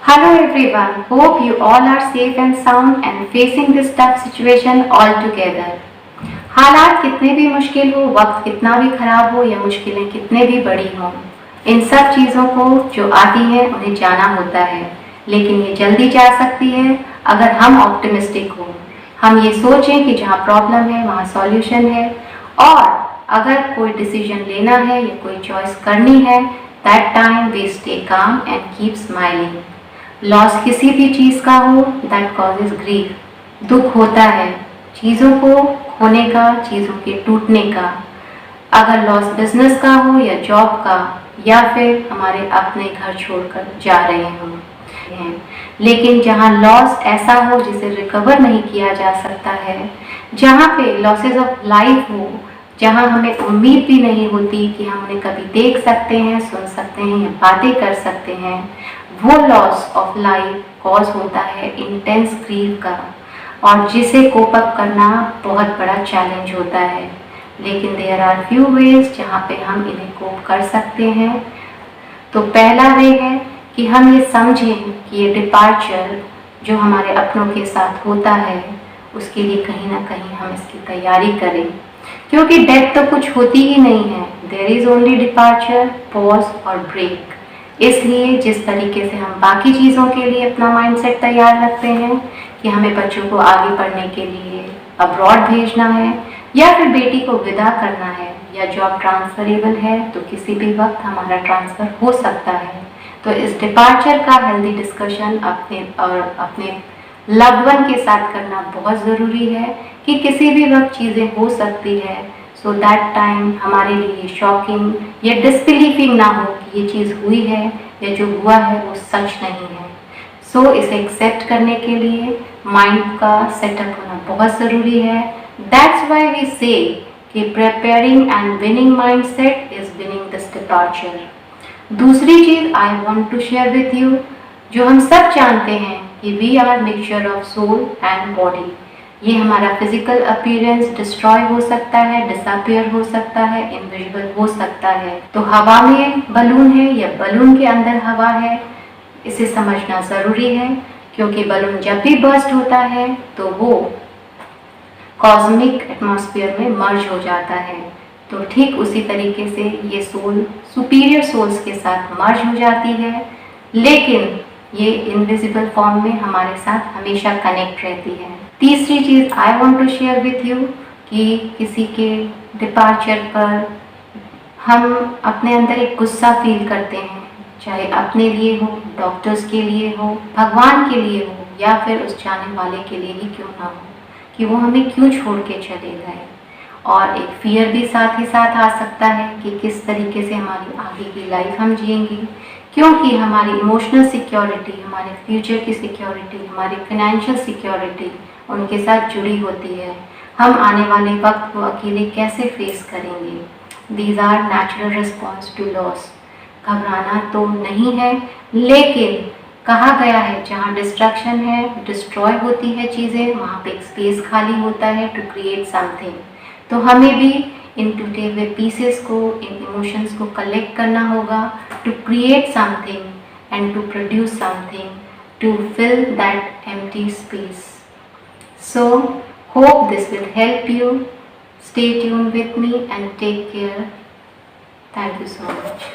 Hello everyone, hope you all are safe and sound and facing this tough situation all together. हालात कितने भी मुश्किल हो, वक्त कितना भी खराब हो या मुश्किलें कितने भी बड़ी हों, इन सब चीज़ों को जो आती है उन्हें जाना होता है, लेकिन ये जल्दी जा सकती है अगर हम ऑप्टिमिस्टिक हों। हम ये सोचें कि जहाँ प्रॉब्लम है वहाँ सॉल्यूशन है, और अगर कोई डिसीजन लेना है या कोई चॉइस करनी है, that time we stay calm and keep smiling. Loss किसी भी चीज़ का हो, दैट कॉजेज ग्रीफ, दुख होता है चीज़ों को खोने का, चीज़ों के टूटने का। अगर लॉस बिजनेस का हो या जॉब का, या फिर हमारे अपने घर छोड़कर जा रहे हों। लेकिन जहाँ लॉस ऐसा हो जिसे रिकवर नहीं किया जा सकता है, जहाँ पे लॉसेस ऑफ लाइफ हो, जहाँ हमें उम्मीद भी नहीं होती कि हम उन्हें कभी देख सकते हैं, सुन सकते हैं या बातें कर सकते हैं, वो लॉस ऑफ लाइफ कॉज होता है इंटेंस ग्रीफ का, और जिसे कोप अप करना बहुत बड़ा चैलेंज होता है। लेकिन देयर आर फ्यू वेज जहाँ पे हम इन्हें कोप कर सकते हैं। तो पहला वे है कि हम ये समझें कि ये डिपार्चर जो हमारे अपनों के साथ होता है, उसके लिए कहीं ना कहीं हम इसकी तैयारी करें, क्योंकि डेथ तो कुछ होती ही नहीं है। There is only departure, pause और ब्रेक। इसलिए जिस तरीके से हम बाकी चीज़ों के लिए अपना माइंडसेट तैयार रखते हैं कि हमें बच्चों को आगे पढ़ने के लिए अब्रॉड भेजना है, या फिर बेटी को विदा करना है, या जॉब ट्रांसफरेबल है तो किसी भी वक्त हमारा ट्रांसफ़र हो सकता है, तो इस डिपार्चर का हेल्दी डिस्कशन अपने लव्ड वन के साथ करना बहुत ज़रूरी है कि किसी भी वक्त चीज़ें हो सकती है, सो दैट टाइम हमारे लिए शॉकिंग या डिसबिलीविंग ना हो कि ये चीज़ हुई है या जो हुआ है वो सच नहीं है। सो इसे एक्सेप्ट करने के लिए माइंड का सेटअप होना बहुत ज़रूरी है। दैट्स वाई वी से कि preparing and winning mindset is winning this departure. दूसरी चीज़ I want to share with you, जो हम सब जानते हैं कि we are mixture of soul and body. ये हमारा फिजिकल अपीयरेंस डिस्ट्रॉय हो सकता है, डिसअपियर हो सकता है, इनविजिबल हो सकता है। तो हवा में बलून है या बलून के अंदर हवा है, इसे समझना ज़रूरी है, क्योंकि बलून जब भी बर्स्ट होता है तो वो कॉस्मिक एटमॉस्फेयर में मर्ज हो जाता है। तो ठीक उसी तरीके से ये सोल सुपीरियर सोल्स के साथ मर्ज हो जाती है, लेकिन ये इनविजिबल फॉर्म में हमारे साथ हमेशा कनेक्ट रहती है। तीसरी चीज़ I want to share with you कि किसी के डिपार्चर पर हम अपने अंदर एक गुस्सा फील करते हैं, चाहे अपने लिए हो, डॉक्टर्स के लिए हो, भगवान के लिए हो, या फिर उस जाने वाले के लिए ही क्यों ना हो, कि वो हमें क्यों छोड़ के चले गए। और एक फियर भी साथ ही साथ आ सकता है कि किस तरीके से हमारी आगे की लाइफ हम जिएंगे, क्योंकि हमारी इमोशनल सिक्योरिटी, हमारे फ्यूचर की सिक्योरिटी, हमारी फाइनेंशियल सिक्योरिटी उनके साथ जुड़ी होती है। हम आने वाले वक्त को अकेले कैसे फेस करेंगे। These are natural response to loss. घबराना तो नहीं है, लेकिन कहा गया है जहाँ डिस्ट्रक्शन है, डिस्ट्रॉय होती है चीज़ें, वहाँ पे एक स्पेस खाली होता है टू क्रिएट समथिंग। तो हमें भी इन टूटे हुए पीसेस को, इन इमोशंस को कलेक्ट करना होगा to create something and to produce something to fill that empty space. So, hope this will help you. Stay tuned with me and take care. Thank you so much.